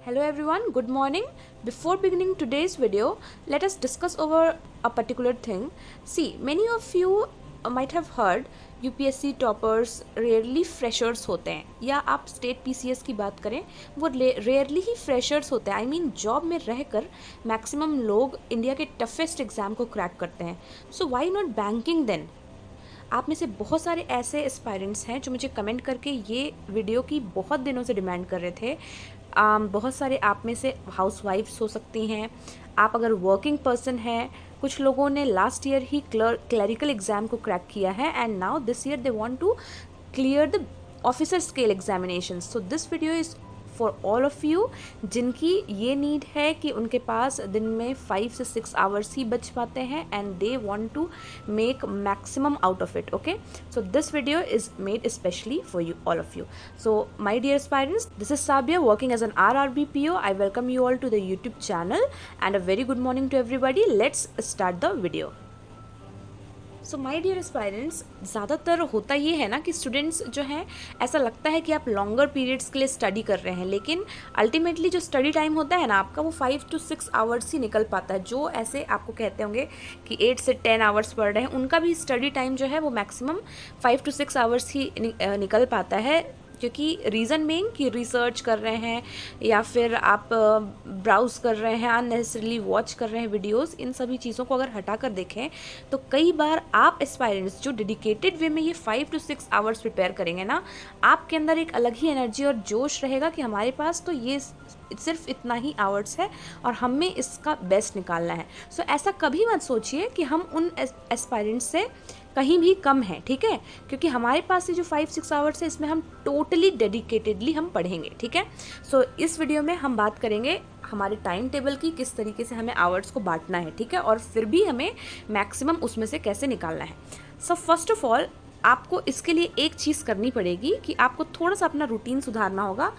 Hello everyone, good morning. Before beginning today's video, let us discuss over a particular thing. See, many of you might have heard UPSC toppers rarely freshers होते हैं, या आप state PCS की बात करें वो rarely ही freshers होते हैं. आई मीन जॉब में रहकर मैक्सिमम लोग इंडिया के टफेस्ट एग्ज़ाम को क्रैक करते हैं. So why not banking then? आप में से बहुत सारे ऐसे एस्पायरेंट्स हैं जो मुझे कमेंट करके ये वीडियो की बहुत दिनों से डिमांड कर रहे थे. बहुत सारे आप में से हाउसवाइफ्स हो सकती हैं, आप अगर वर्किंग पर्सन हैं. कुछ लोगों ने लास्ट ईयर ही क्लरिकल एग्ज़ाम को क्रैक किया है and now this year they want to clear the officer scale examination. So this video is for all of you जिनकी ये नीड है कि उनके पास दिन में 5 से 6 आवर्स ही बच पाते हैं and they want to make maximum out of it. Okay, so this video is made specially for you, all of you. So my dear aspirants, this is Sabia working as an RRBPO. I welcome you all to the YouTube channel and a very good morning to everybody. Let's start the video. So my dear aspirants, ज़्यादातर होता ये है ना कि students जो हैं ऐसा लगता है कि आप लॉन्गर पीरियड्स के लिए स्टडी कर रहे हैं, लेकिन अल्टीमेटली जो स्टडी टाइम होता है ना आपका वो 5 to 6 आवर्स ही निकल पाता है. जो ऐसे आपको कहते होंगे कि 8 से 10 आवर्स पढ़ रहे हैं, उनका भी स्टडी टाइम जो है वो मैक्सिमम 5 to 6 आवर्स ही निकल पाता है. क्योंकि रीज़न बीइंग कि रिसर्च कर रहे हैं या फिर आप ब्राउज़ कर रहे हैं, अननेसेसरीली वॉच कर रहे हैं वीडियोस. इन सभी चीज़ों को अगर हटा कर देखें तो कई बार आप एस्पायरेंट्स जो डेडिकेटेड वे में ये 5 to 6 आवर्स प्रिपेयर करेंगे ना, आपके अंदर एक अलग ही एनर्जी और जोश रहेगा कि हमारे पास तो ये सिर्फ इतना ही आवर्स है और हमें इसका बेस्ट निकालना है. सो ऐसा कभी मत सोचिए कि हम उन एस्पायरेंट्स से कहीं भी कम है, ठीक है, क्योंकि हमारे पास ये जो 5-6 आवर्स है इसमें हम टोटली डेडिकेटेडली हम पढ़ेंगे. ठीक है, सो इस वीडियो में हम बात करेंगे हमारे टाइम टेबल की, किस तरीके से हमें आवर्स को बांटना है. ठीक है, और फिर भी हमें मैक्सिमम उसमें से कैसे निकालना है. सो फर्स्ट ऑफ ऑल आपको इसके लिए एक चीज़ करनी पड़ेगी कि आपको थोड़ा सा अपना रूटीन सुधारना होगा.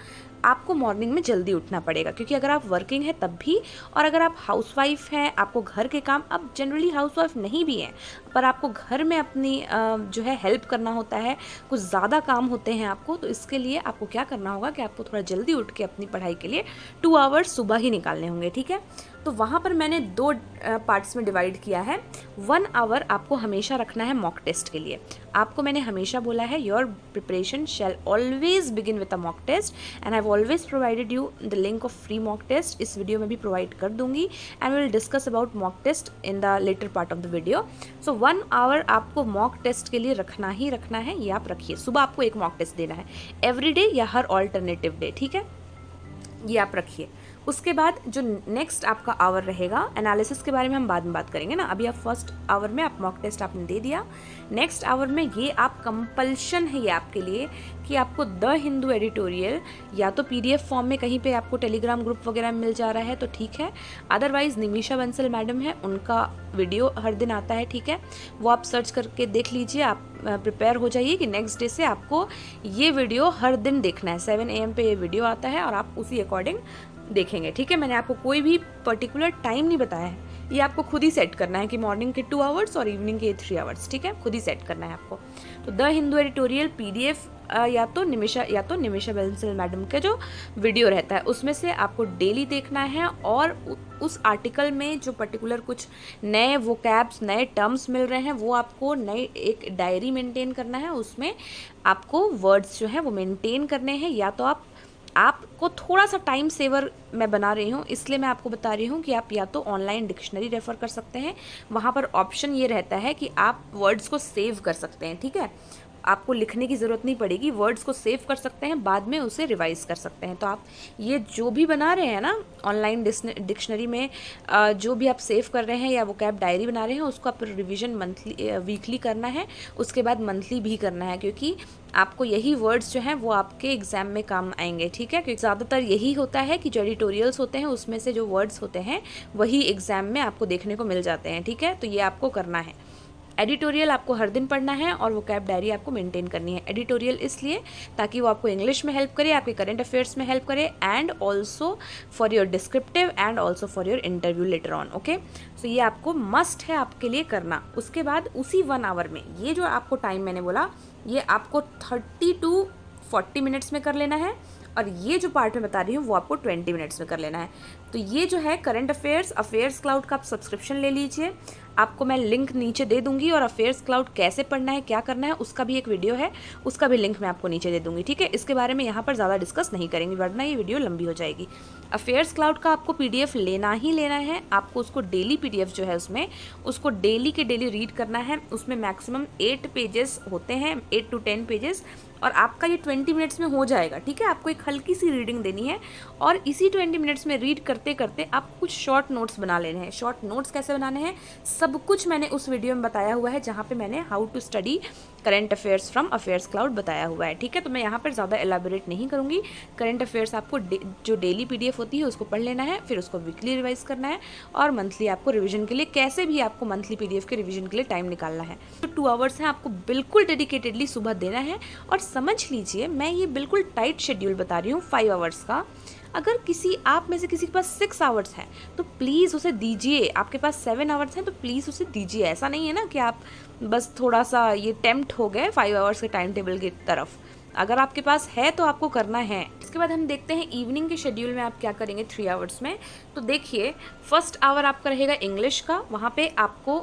आपको मॉर्निंग में जल्दी उठना पड़ेगा, क्योंकि अगर आप वर्किंग है तब भी, और अगर आप हाउसवाइफ हैं, आपको घर के काम, अब जनरली हाउसवाइफ नहीं भी हैं पर आपको घर में अपनी जो है हेल्प करना होता है, कुछ ज़्यादा काम होते हैं आपको, तो इसके लिए आपको क्या करना होगा कि आपको थोड़ा जल्दी उठ के अपनी पढ़ाई के लिए 2 आवर्स सुबह ही निकालने होंगे. ठीक है, तो वहाँ पर मैंने 2 पार्ट्स में डिवाइड किया है. 1 आवर आपको हमेशा रखना है मॉक टेस्ट के लिए. आपको मैंने हमेशा बोला है your preparation shall always begin with a mock test and I have always provided you the link of free mock test. इस वीडियो में भी प्रोवाइड कर दूंगी and we will discuss about mock test in the latter part of the video. So 1 hour आपको mock test के लिए रखना ही रखना है. ये आप रखिए. सुबह आपको एक मॉक टेस्ट देना है एवरी डे या हर ऑल्टरनेटिव डे. ठीक है, ये आप रखिए. उसके बाद जो नेक्स्ट आपका आवर रहेगा, एनालिसिस के बारे में हम बाद में बात करेंगे ना. अभी आप फर्स्ट आवर में आप मॉक टेस्ट आपने दे दिया. नेक्स्ट आवर में ये आप कंपल्शन है ये आपके लिए कि आपको द हिंदू एडिटोरियल या तो पीडीएफ फॉर्म में कहीं पे आपको टेलीग्राम ग्रुप वगैरह में मिल जा रहा है तो ठीक है, अदरवाइज निमिषा बंसल मैडम है, उनका वीडियो हर दिन आता है. ठीक है, वो आप सर्च करके देख लीजिए. आप प्रिपेयर हो जाइए कि नेक्स्ट डे से आपको ये वीडियो हर दिन देखना है. 7 AM पे ये वीडियो आता है और आप उसी अकॉर्डिंग देखेंगे. ठीक है, मैंने आपको कोई भी पर्टिकुलर टाइम नहीं बताया है, ये आपको खुद ही सेट करना है कि मॉर्निंग के 2 आवर्स और इवनिंग के 3 आवर्स. ठीक है, खुद ही सेट करना है आपको. तो द हिंदू एडिटोरियल पीडीएफ या तो निमिषा बंसल मैडम का जो वीडियो रहता है उसमें से आपको डेली देखना है, और उस आर्टिकल में जो पर्टिकुलर कुछ नए वोकैब्स, नए टर्म्स मिल रहे हैं वो आपको नए एक डायरी मेंटेन करना है. उसमें आपको वर्ड्स जो हैं वो मेंटेन करने हैं. या तो आपको थोड़ा सा टाइम सेवर मैं बना रही हूँ, इसलिए मैं आपको बता रही हूँ कि आप या तो ऑनलाइन डिक्शनरी रेफ़र कर सकते हैं. वहाँ पर ऑप्शन ये रहता है कि आप वर्ड्स को सेव कर सकते हैं. ठीक है, आपको लिखने की ज़रूरत नहीं पड़ेगी, वर्ड्स को सेव कर सकते हैं, बाद में उसे रिवाइज कर सकते हैं. तो आप ये जो भी बना रहे हैं ना ऑनलाइन डिक्शनरी में, जो भी आप सेव कर रहे हैं या वो कैब डायरी बना रहे हैं, उसको आप रिवीजन वीकली करना है, उसके बाद मंथली भी करना है, क्योंकि आपको यही वर्ड्स जो हैं वो आपके एग्ज़ाम में काम आएंगे. ठीक है, क्योंकि ज़्यादातर यही होता है कि जो एडिटोरियल्स होते हैं उसमें से जो वर्ड्स होते हैं वही एग्ज़ाम में आपको देखने को मिल जाते हैं. ठीक है, तो ये आपको करना है. एडिटोरियल आपको हर दिन पढ़ना है और वो कैब डायरी आपको मेंटेन करनी है. एडिटोरियल इसलिए ताकि वो आपको इंग्लिश में हेल्प करे, आपके करंट अफेयर्स में हेल्प करे, and also for your descriptive and also for your interview letter on. Okay, so ये आपको मस्ट है आपके लिए करना. उसके बाद उसी 1 आवर में ये जो आपको टाइम मैंने बोला ये आपको 30 to 40 मिनट्स में कर लेना है. और ये जो पार्ट मैं बता रही हूँ वो आपको 20 मिनट्स में कर लेना है। तो ये जो है करंट अफेयर्स क्लाउड का आप सब्सक्रिप्शन ले लीजिए, आपको मैं लिंक नीचे दे दूंगी, और अफेयर्स क्लाउड कैसे पढ़ना है, क्या करना है, उसका भी एक वीडियो है, उसका भी लिंक मैं आपको नीचे दे दूंगी, ठीक है। इसके बारे में यहाँ पर ज़्यादा डिस्कस नहीं करेंगे वरना ये वीडियो लंबी हो जाएगी। अफेयर्स क्लाउड का आपको PDF लेना ही लेना है, आपको उसको डेली PDF जो है उसमें उसको डेली के डेली रीड करना है। उसमें मैक्सिमम 8 पेजेस होते हैं, 8 to 10 पेजेस, और आपका ये 20 मिनट्स में हो जाएगा, ठीक है। आपको एक हल्की सी रीडिंग देनी है और इसी 20 मिनट्स में रीड करते करते आपको कुछ शॉर्ट नोट्स बना लेने हैं। शॉर्ट नोट्स कैसे बनाने हैं सब कुछ मैंने उस वीडियो में बताया हुआ है, जहाँ पे मैंने how to study current affairs from affairs cloud बताया हुआ है, ठीक है। तो मैं यहाँ पर ज़्यादा एलाबोरेट नहीं करूँगी। करंट अफेयर्स आपको जो डेली PDF होती है उसको पढ़ लेना है, फिर उसको वीकली रिवाइज करना है, और मंथली आपको रिविजन के लिए कैसे भी आपको मंथली PDF के रिविजन के लिए टाइम निकालना है। तो 2 आवर्स हैं, आपको बिल्कुल डेडिकेटेडली सुबह देना है। और समझ लीजिए मैं ये बिल्कुल टाइट शेड्यूल बता रही हूँ 5 आवर्स का। अगर आप में से किसी के पास 6 आवर्स हैं तो प्लीज़ उसे दीजिए, आपके पास 7 आवर्स हैं तो प्लीज़ उसे दीजिए। ऐसा नहीं है ना कि आप बस थोड़ा सा ये टेम्प्ट हो गए 5 आवर्स के टाइम टेबल की तरफ। अगर आपके पास है तो आपको करना है। इसके बाद हम देखते हैं इवनिंग के शेड्यूल में आप क्या करेंगे 3 आवर्स में। तो देखिए, फर्स्ट आवर आपका रहेगा इंग्लिश का। वहाँ पे आपको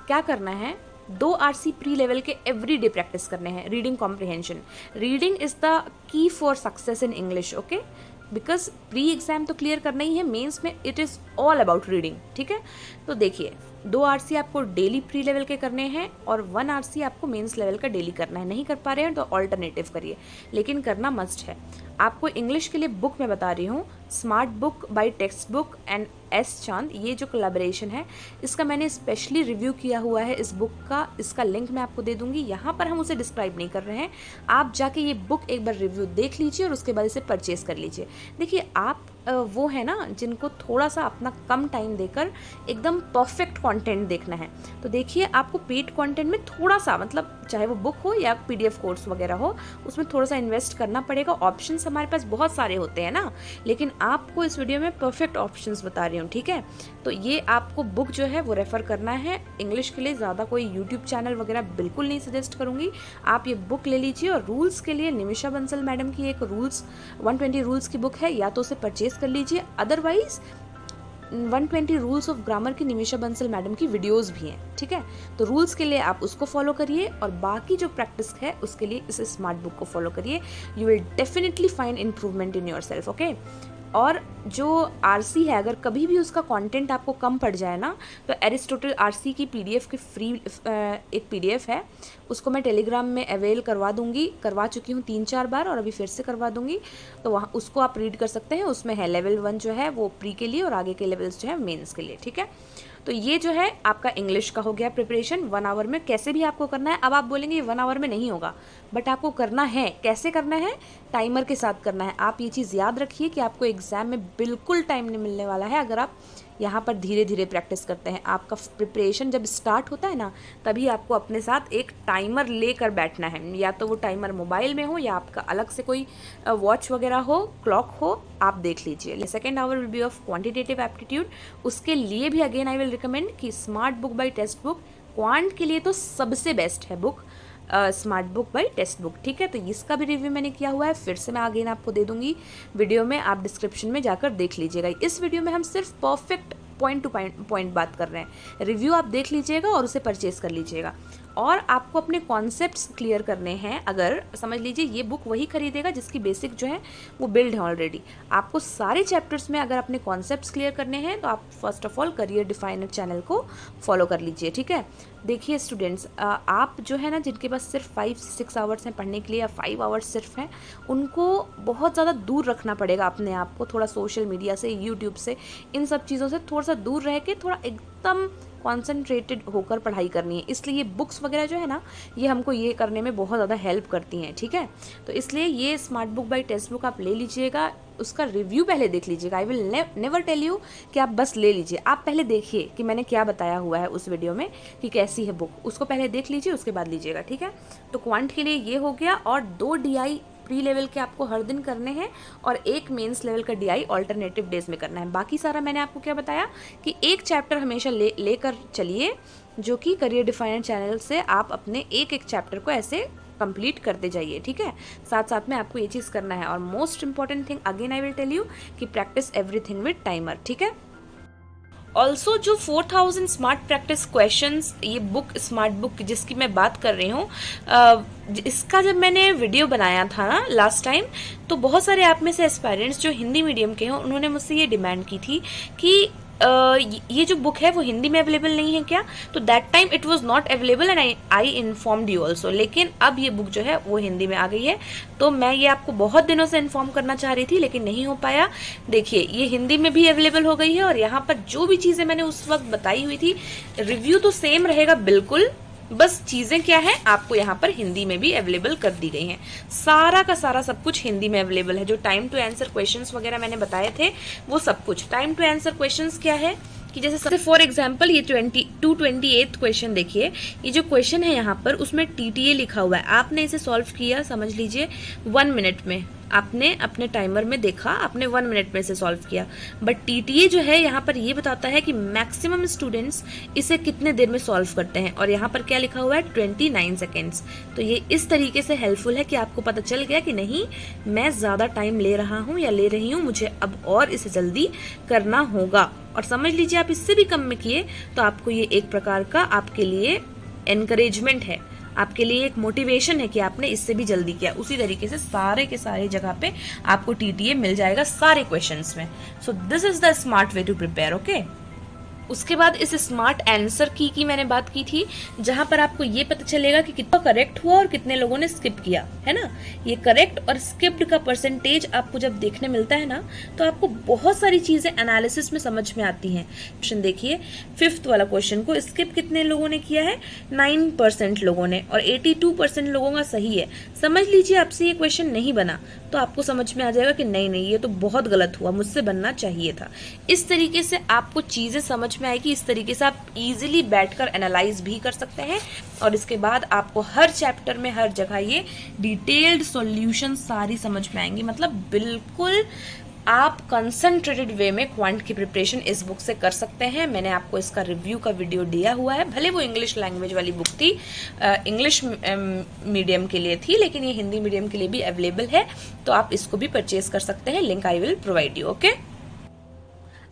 क्या करना है, 2 RC प्री लेवल के एवरीडे प्रैक्टिस करने हैं। Reading comprehension, reading is the key for success in English, okay. Because pre exam तो क्लियर करना ही है, मेंस में it is all about reading, ठीक है। तो देखिए 2 RC आपको डेली प्री लेवल के करने हैं और 1 RC आपको मेंस लेवल का डेली करना है। नहीं कर पा रहे हैं तो ऑल्टरनेटिव करिए, लेकिन करना मस्ट है। आपको इंग्लिश के लिए बुक मैं बता रही हूँ, smart book by text book and S चांद, ये जो कोलैबोरेशन है इसका मैंने स्पेशली रिव्यू किया हुआ है इस बुक का। इसका लिंक मैं आपको दे दूंगी। यहाँ पर हम उसे डिस्क्राइब नहीं कर रहे हैं, आप जाके ये बुक एक बार रिव्यू देख लीजिए और उसके बाद इसे परचेज कर लीजिए। देखिए आप वो है ना जिनको थोड़ा सा अपना कम टाइम देकर एकदम परफेक्ट कंटेंट देखना है, तो देखिए आपको पेड कंटेंट में थोड़ा सा, मतलब चाहे वो बुक हो या PDF कोर्स वगैरह हो, उसमें थोड़ा सा इन्वेस्ट करना पड़ेगा। ऑप्शंस हमारे पास बहुत सारे होते हैं ना, लेकिन आपको इस वीडियो में परफेक्ट ऑप्शंस बता रही हूँ, ठीक है। तो ये आपको बुक जो है वो रेफ़र करना है। इंग्लिश के लिए ज़्यादा कोई यूट्यूब चैनल वगैरह बिल्कुल नहीं सजेस्ट करूँगी, आप ये बुक ले लीजिए। और रूल्स के लिए निमिषा बंसल मैडम की एक 120 रूल्स की बुक है, या तो उसे परचेज कर लीजिए, अदरवाइज 120 रूल्स ऑफ ग्रामर की निमिषा बंसल मैडम की वीडियोस भी हैं, ठीक है। तो रूल्स के लिए आप उसको फॉलो करिए और बाकी जो प्रैक्टिस है उसके लिए इस स्मार्ट बुक को फॉलो करिए। You will definitely find improvement in your self, okay. और जो RC है, अगर कभी भी उसका कंटेंट आपको कम पड़ जाए ना, तो एरिस्टोटल RC की PDF की फ्री एक PDF है, उसको मैं टेलीग्राम में अवेल करवा चुकी हूँ 3-4 बार, और अभी फिर से करवा दूंगी। तो वहाँ उसको आप रीड कर सकते हैं। उसमें है लेवल 1 जो है वो प्री के लिए, और आगे के लेवल्स जो है मेंस के लिए, ठीक है। तो ये जो है आपका इंग्लिश का हो गया प्रिपरेशन 1 आवर में। कैसे भी आपको करना है। अब आप बोलेंगे ये 1 आवर में नहीं होगा, बट आपको करना है। कैसे करना है? टाइमर के साथ करना है। आप ये चीज़ याद रखिए कि आपको एग्जाम में बिल्कुल टाइम नहीं मिलने वाला है अगर आप यहाँ पर धीरे धीरे प्रैक्टिस करते हैं। आपका प्रिपरेशन जब स्टार्ट होता है ना, तभी आपको अपने साथ एक टाइमर लेकर बैठना है। या तो वो टाइमर मोबाइल में हो या आपका अलग से कोई वॉच वगैरह हो, क्लॉक हो, आप देख लीजिए। Second hour will be of quantitative aptitude. उसके लिए भी अगेन आई विल रिकमेंड कि smart book by text book, quant के लिए तो सबसे बेस्ट है book smart book by text book, ठीक है। तो इसका भी रिव्यू मैंने किया हुआ है, फिर से मैं अगेन आपको दे दूंगी वीडियो में, आप डिस्क्रिप्शन में जाकर देख लीजिएगा। इस वीडियो में हम सिर्फ परफेक्ट पॉइंट टू पॉइंट बात कर रहे हैं। रिव्यू आप देख लीजिएगा और उसे परचेज कर लीजिएगा। और आपको अपने कॉन्सेप्ट्स क्लियर करने हैं। अगर समझ लीजिए ये बुक वही खरीदेगा जिसकी बेसिक जो है वो बिल्ड है ऑलरेडी। आपको सारे चैप्टर्स में अगर अपने कॉन्सेप्ट्स क्लियर करने हैं तो आप first of all career definer channel को फॉलो कर लीजिए, ठीक है। देखिए स्टूडेंट्स, आप जो है ना जिनके पास सिर्फ 5-6 आवर्स हैं पढ़ने के लिए या 5 आवर्स सिर्फ हैं, उनको बहुत ज़्यादा दूर रखना पड़ेगा अपने आप को। थोड़ा सोशल मीडिया से, यूट्यूब से, इन सब चीज़ों से थोड़ा सा दूर रह के थोड़ा एकदम कॉन्सेंट्रेटेड होकर पढ़ाई करनी है। इसलिए बुक्स वगैरह जो है ना, ये हमको ये करने में बहुत ज़्यादा हेल्प करती हैं, ठीक है। तो इसलिए ये smart book by text book आप ले लीजिएगा। उसका रिव्यू पहले देख लीजिएगा। I will never tell you कि आप बस ले लीजिए। आप पहले देखिए कि मैंने क्या बताया हुआ है उस वीडियो में कि कैसी है बुक, उसको पहले देख लीजिए, उसके बाद लीजिएगा, ठीक है। तो क्वांट के लिए ये हो गया, और 2 DI प्री लेवल के आपको हर दिन करने हैं और 1 मेंस लेवल का DI ऑल्टरनेटिव डेज में करना है। बाकी सारा मैंने आपको क्या बताया कि एक चैप्टर हमेशा लेकर चलिए, जो कि करियर डिफाइनर चैनल से आप अपने एक चैप्टर को ऐसे कंप्लीट करते जाइए, ठीक है। साथ साथ में आपको ये चीज़ करना है। और most important thing again I will tell you कि प्रैक्टिस एवरीथिंग विद टाइमर, ठीक है। ऑल्सो जो 4000 स्मार्ट प्रैक्टिस क्वेश्चंस, ये बुक स्मार्ट बुक जिसकी मैं बात कर रही हूँ, इसका जब मैंने वीडियो बनाया था ना लास्ट टाइम, तो बहुत सारे आप में से एस्पायरेंट्स जो हिंदी मीडियम के हैं उन्होंने मुझसे ये डिमांड की थी कि ये जो बुक है वो हिंदी में अवेलेबल नहीं है क्या। तो that time it was not available and I informed you also. लेकिन अब ये बुक जो है वो हिंदी में आ गई है, तो मैं ये आपको बहुत दिनों से इन्फॉर्म करना चाह रही थी लेकिन नहीं हो पाया। देखिए ये हिंदी में भी अवेलेबल हो गई है, और यहाँ पर जो भी चीज़ें मैंने उस वक्त बताई हुई थी, रिव्यू तो सेम रहेगा बिल्कुल, बस चीजें क्या है आपको यहाँ पर हिंदी में भी अवेलेबल कर दी गई हैं। सारा का सारा सब कुछ हिंदी में अवेलेबल है। जो टाइम टू आंसर क्वेश्चंस वगैरह मैंने बताए थे वो सब कुछ। टाइम टू आंसर क्वेश्चंस क्या है कि जैसे फॉर एग्जांपल ये 228 क्वेश्चन देखिए, ये जो क्वेश्चन है यहाँ पर उसमें TTA लिखा हुआ है। आपने इसे सॉल्व किया, समझ लीजिए 1 मिनट में, आपने अपने टाइमर में देखा, आपने 1 मिनट में इसे सॉल्व किया। बट TTA जो है यहाँ पर ये बताता है कि मैक्सिमम स्टूडेंट्स इसे कितने देर में सॉल्व करते हैं, और यहाँ पर क्या लिखा हुआ है 29 सेकेंड्स। तो ये इस तरीके से हेल्पफुल है कि आपको पता चल गया कि नहीं मैं ज़्यादा टाइम ले रहा हूँ या ले रही हूँ, मुझे अब और इसे जल्दी करना होगा। और समझ लीजिए आप इससे भी कम में किए तो आपको ये एक प्रकार का आपके लिए एनकरेजमेंट है, आपके लिए एक मोटिवेशन है कि आपने इससे भी जल्दी किया। उसी तरीके से सारे के सारे जगह पे आपको TTA मिल जाएगा सारे क्वेश्चंस में। So this is the smart way to prepare, okay. उसके बाद इस स्मार्ट आंसर की मैंने बात की थी, जहां पर आपको ये पता चलेगा कि कितना करेक्ट हुआ और कितने लोगों ने स्किप किया, है ना। ये करेक्ट और स्किप्ड का परसेंटेज आपको जब देखने मिलता है ना, तो आपको बहुत सारी चीजें एनालिसिस में समझ में आती हैं। क्वेश्चन देखिए, 5th वाला क्वेश्चन को स्किप कितने लोगों ने किया है, 9% लोगों ने, और 82% लोगों का सही है। समझ लीजिए आपसे ये क्वेश्चन नहीं बना तो आपको समझ में आ जाएगा कि नहीं ये तो बहुत गलत हुआ, मुझसे बनना चाहिए था। इस तरीके से आपको चीजें समझ में आएगी। इस तरीके से आप इजीली बैठकर एनालाइज भी कर सकते हैं, और इसके बाद आपको हर चैप्टर में हर जगह ये डिटेल्ड सॉल्यूशन सारी समझ में आएंगी। मतलब बिल्कुल आप कंसंट्रेटेड वे में क्वांट की प्रिपरेशन इस बुक से कर सकते हैं। मैंने आपको इसका रिव्यू का वीडियो दिया हुआ है, भले वो इंग्लिश लैंग्वेज वाली बुक थी, इंग्लिश मीडियम के लिए थी, लेकिन ये हिंदी मीडियम के लिए भी अवेलेबल है, तो आप इसको भी परचेज कर सकते हैं। Link I will provide you, okay.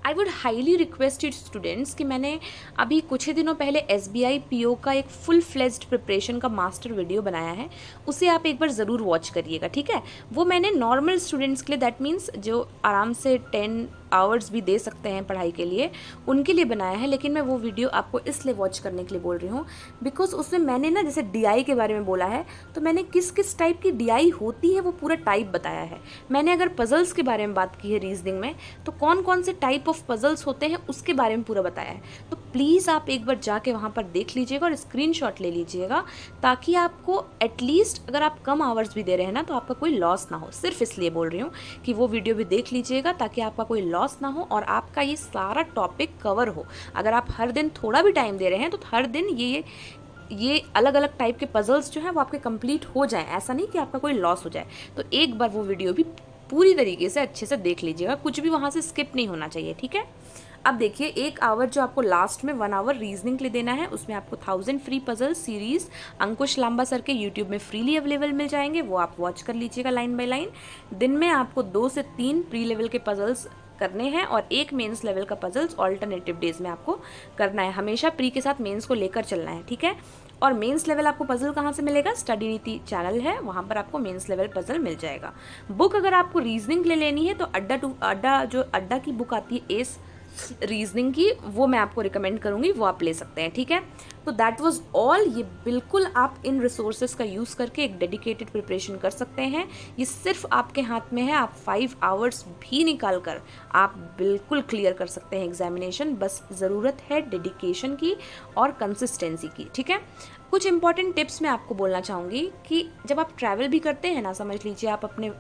I would highly requested students कि मैंने अभी कुछ ही दिनों पहले SBI PO का एक फुल फ्लेज्ड प्रिपरेशन का मास्टर वीडियो बनाया है, उसे आप एक बार ज़रूर वॉच करिएगा, ठीक है। वो मैंने नॉर्मल स्टूडेंट्स के लिए, दैट मीन्स जो आराम से 10 आवर्स भी दे सकते हैं पढ़ाई के लिए, उनके लिए बनाया है। लेकिन मैं वो वीडियो आपको इसलिए वॉच करने के लिए बोल रही हूँ बिकॉज उसमें मैंने ना जैसे DI के बारे में बोला है, तो मैंने किस किस टाइप की DI होती है वो पूरा टाइप बताया है। मैंने अगर पजल्स के बारे में बात की है रीजनिंग में, तो कौन कौन से टाइप ऑफ पजल्स होते हैं उसके बारे में पूरा बताया है। तो प्लीज़ आप एक बार जाके वहाँ पर देख लीजिएगा और स्क्रीनशॉट ले लीजिएगा, ताकि आपको एटलीस्ट अगर आप कम आवर्स भी दे रहे हैं ना तो आपका कोई लॉस ना हो। सिर्फ इसलिए बोल रही हूँ कि वो वीडियो भी देख लीजिएगा ताकि आपका कोई लॉस ना हो और आपका ये सारा टॉपिक कवर हो। अगर आप हर दिन थोड़ा भी टाइम दे रहे हैं तो हर दिन ये अलग अलग टाइप के पजल्स जो हैं वो आपके कंप्लीट हो जाएं, ऐसा नहीं कि आपका कोई लॉस हो जाए। तो एक बार वो वीडियो भी पूरी तरीके से अच्छे से देख लीजिएगा, कुछ भी वहाँ से स्किप नहीं होना चाहिए, ठीक है। अब देखिए 1 आवर जो आपको लास्ट में 1 आवर रीजनिंग के लिए देना है, उसमें आपको 1000 फ्री पजल सीरीज अंकुश लांबा सर के यूट्यूब में फ्रीली अवेलेबल मिल जाएंगे, वो आप वॉच कर लीजिएगा लाइन बाय लाइन। दिन में आपको 2 से 3 प्री लेवल के पजल्स करने हैं और 1 मेंस लेवल का पजल्स ऑल्टरनेटिव डेज में आपको करना है। हमेशा प्री के साथ मेंस को लेकर चलना है, ठीक है। और मेंस लेवल आपको पजल कहाँ से मिलेगा, स्टडी नीति चैनल है, वहाँ पर आपको मेंस लेवल पजल मिल जाएगा। बुक अगर आपको रीजनिंग के लिए लेनी है तो अड्डा की बुक आती है एस रीजनिंग की, वो मैं आपको रिकमेंड करूंगी, वो आप ले सकते हैं, ठीक है। तो दैट वाज ऑल। ये बिल्कुल आप इन रिसोर्सेज का यूज़ करके एक डेडिकेटेड प्रिपरेशन कर सकते हैं। ये सिर्फ आपके हाथ में है, आप 5 आवर्स भी निकाल कर आप बिल्कुल क्लियर कर सकते हैं एग्जामिनेशन। बस ज़रूरत है डेडिकेशन की और कंसिस्टेंसी की, ठीक है। कुछ इंपॉर्टेंट टिप्स मैं आपको बोलना चाहूँगी कि जब आप ट्रैवल भी करते हैं ना, समझ लीजिए आप अपने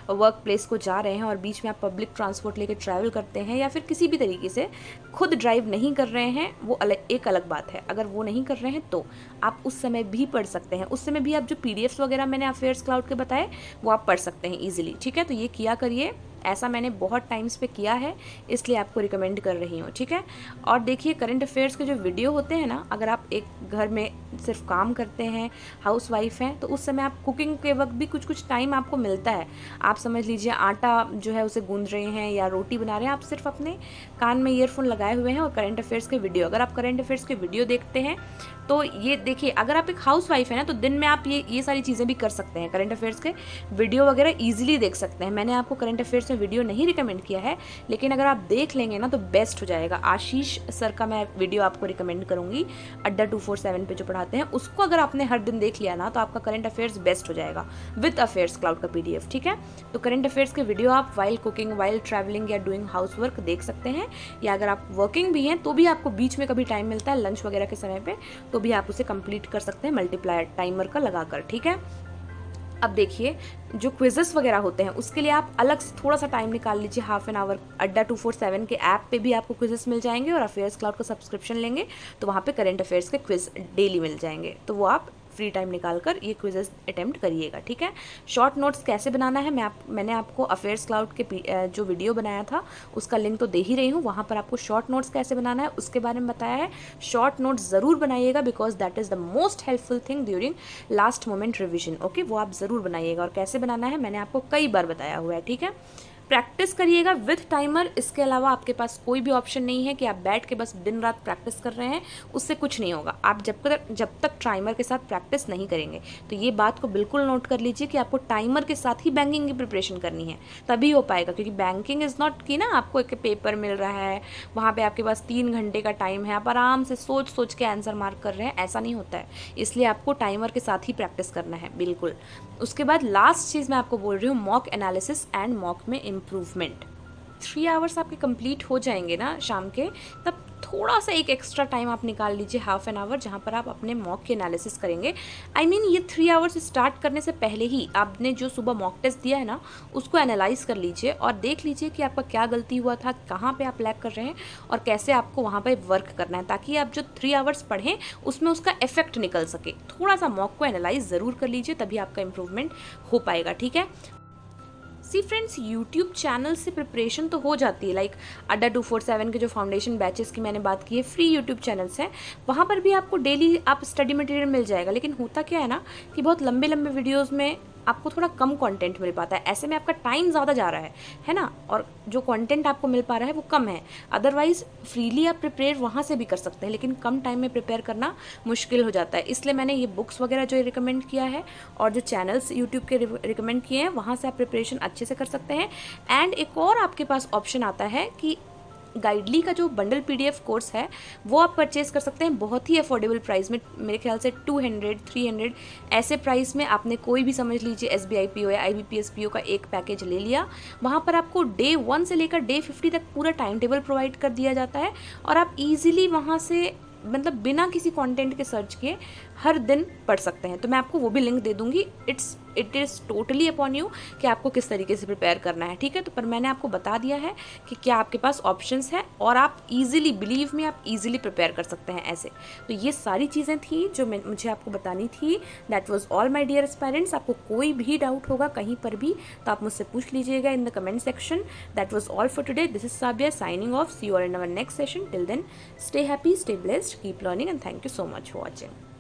वर्क प्लेस को जा रहे हैं और बीच में आप पब्लिक ट्रांसपोर्ट लेकर ट्रैवल करते हैं या फिर किसी भी तरीके से खुद ड्राइव नहीं कर रहे हैं, वो एक अलग बात है। अगर वो नहीं कर रहे हैं तो आप उस समय भी पढ़ सकते हैं। उस समय भी आप जो PDFs वगैरह मैंने अफेयर्स क्लाउड के बताए वो आप पढ़ सकते हैं ईजिली, ठीक है। तो ये किया करिए। ऐसा मैंने बहुत टाइम्स पे किया है, इसलिए आपको रिकमेंड कर रही हूँ, ठीक है। और देखिए करंट अफेयर्स के जो वीडियो होते हैं ना, अगर आप एक घर में सिर्फ काम करते हैं, हाउस वाइफ हैं, तो उस समय आप कुकिंग के वक्त भी कुछ कुछ टाइम आपको मिलता है, आप समझ लीजिए आटा जो है उसे गूंद रहे हैं या रोटी बना रहे हैं, आप सिर्फ अपने कान में ईयरफोन लगाए हुए हैं और करंट अफेयर्स के वीडियो, अगर आप करंट अफेयर्स के वीडियो देखते हैं तो ये देखिए, अगर आप एक हाउस वाइफ है ना, तो दिन में आप ये सारी चीज़ें भी कर सकते हैं, करंट अफेयर्स के वीडियो वगैरह ईजिली देख सकते हैं। मैंने आपको करंट अफेयर्स में वीडियो नहीं रिकमेंड किया है, लेकिन अगर आप देख लेंगे ना तो बेस्ट हो जाएगा। आशीष सर का मैं वीडियो आपको रिकमेंड करूंगी, अड्डा 247 पे जो पढ़ाते हैं, उसको अगर आपने हर दिन देख लिया ना तो आपका करंट अफेयर्स बेस्ट हो जाएगा विद अफेयर्स क्लाउड का PDF, ठीक है। तो करंट अफेयर्स के वीडियो आप वाइल कुकिंग, वाइल ट्रैवलिंग या डूइंग हाउस वर्क देख सकते हैं, या अगर आप वर्किंग भी हैं तो भी आपको बीच में कभी टाइम मिलता है लंच वगैरह के समय पे, तो भी आप उसे कंप्लीट कर सकते हैं मल्टीप्लायर टाइमर का लगाकर, ठीक है। अब देखिए जो क्विजेस वगैरह होते हैं उसके लिए आप अलग से थोड़ा सा टाइम निकाल लीजिए, हाफ एन आवर। अड्डा 247 के ऐप पे भी आपको क्विजेस मिल जाएंगे, और अफेयर्स क्लाउड का सब्सक्रिप्शन लेंगे तो वहाँ पे करंट अफेयर्स के क्विज डेली मिल जाएंगे, तो वो आप फ्री टाइम निकाल कर ये क्विजेस अटेम्प्ट करिएगा, ठीक है। शॉर्ट नोट्स कैसे बनाना है मैंने आपको अफेयर्स क्लाउड के जो वीडियो बनाया था उसका लिंक तो दे ही रही हूँ, वहाँ पर आपको शॉर्ट नोट्स कैसे बनाना है उसके बारे में बताया है। शॉर्ट नोट्स ज़रूर बनाइएगा, because that is the most helpful thing during last moment revision, okay. वो आप ज़रूर बनाइएगा, और कैसे बनाना है मैंने आपको कई बार बताया हुआ है, ठीक है। प्रैक्टिस करिएगा विथ टाइमर, इसके अलावा आपके पास कोई भी ऑप्शन नहीं है कि आप बैठ के बस दिन रात प्रैक्टिस कर रहे हैं, उससे कुछ नहीं होगा। आप जब तक टाइमर के साथ प्रैक्टिस नहीं करेंगे, तो ये बात को बिल्कुल नोट कर लीजिए कि आपको टाइमर के साथ ही बैंकिंग की प्रिपरेशन करनी है, तभी हो पाएगा। क्योंकि बैंकिंग इज़ नॉट कि ना आपको एक पेपर मिल रहा है, वहाँ पर आपके पास 3 घंटे का टाइम है, आप आराम से सोच सोच के आंसर मार्क कर रहे हैं, ऐसा नहीं होता है। इसलिए आपको टाइमर के साथ ही प्रैक्टिस करना है, बिल्कुल। उसके बाद लास्ट चीज़ मैं आपको बोल रही हूँ, मॉक एनालिसिस एंड मॉक में इम्प्रूवमेंट। 3 आवर्स आपके कंप्लीट हो जाएंगे ना शाम के, तब थोड़ा सा एक एक्स्ट्रा टाइम आप निकाल लीजिए, हाफ एन आवर, जहाँ पर आप अपने मॉक की एनालिसिस करेंगे। ये 3 आवर्स स्टार्ट करने से पहले ही आपने जो सुबह मॉक टेस्ट दिया है ना, उसको एनालाइज कर लीजिए और देख लीजिए कि आपका क्या गलती हुआ था, कहाँ पे आप लैग कर रहे हैं और कैसे आपको वहाँ पे वर्क करना है, ताकि आप जो 3 आवर्स पढ़ें उसमें उसका इफेक्ट निकल सके। थोड़ा सा मॉक को एनालाइज ज़रूर कर लीजिए, तभी आपका इंप्रूवमेंट हो पाएगा, ठीक है। सी फ्रेंड्स, यूट्यूब चैनल से प्रिपरेशन तो हो जाती है, लाइक अड्डा 247 के जो फाउंडेशन बैचेस की मैंने बात की है, फ्री यूट्यूब चैनल्स हैं, वहाँ पर भी आपको डेली आप स्टडी मटेरियल मिल जाएगा। लेकिन होता क्या है ना कि बहुत लंबे लंबे वीडियोज़ में आपको थोड़ा कम कंटेंट मिल पाता है, ऐसे में आपका टाइम ज़्यादा जा रहा है ना, और जो कंटेंट आपको मिल पा रहा है वो कम है। अदरवाइज फ्रीली आप प्रिपेयर वहाँ से भी कर सकते हैं, लेकिन कम टाइम में प्रिपेयर करना मुश्किल हो जाता है। इसलिए मैंने ये बुक्स वगैरह जो रिकमेंड किया है और जो चैनल्स यूट्यूब के रिकमेंड किए हैं, वहाँ से आप प्रिपरेशन अच्छे से कर सकते हैं। एंड एक और आपके पास ऑप्शन आता है कि गाइडली का जो बंडल PDF कोर्स है वो आप परचेज कर सकते हैं बहुत ही अफोर्डेबल प्राइस में, मेरे ख्याल से 200 300 ऐसे प्राइस में। आपने कोई भी समझ लीजिए SBI PO या IBPS PO का एक पैकेज ले लिया, वहाँ पर आपको Day 1 से लेकर Day 50 तक पूरा टाइम टेबल प्रोवाइड कर दिया जाता है, और आप ईजिली वहाँ से बिना किसी कंटेंट के सर्च किए हर दिन पढ़ सकते हैं। तो मैं आपको वो भी लिंक दे दूंगी। It is totally upon you कि आपको किस तरीके से प्रिपेयर करना है, ठीक है। तो पर मैंने आपको बता दिया है कि क्या आपके पास ऑप्शंस हैं, और आप इजीली, बिलीव में, आप इजीली प्रिपेयर कर सकते हैं ऐसे। तो ये सारी चीज़ें थी जो मुझे आपको बतानी थी। That was all my dear aspirants. आपको कोई भी डाउट होगा कहीं पर भी तो आप मुझसे पूछ लीजिएगा in the comment section. That was all for today. This is Sabiya signing off. See you all in our next session. Till then, stay happy, stay blessed, keep learning, and thank you so much for watching.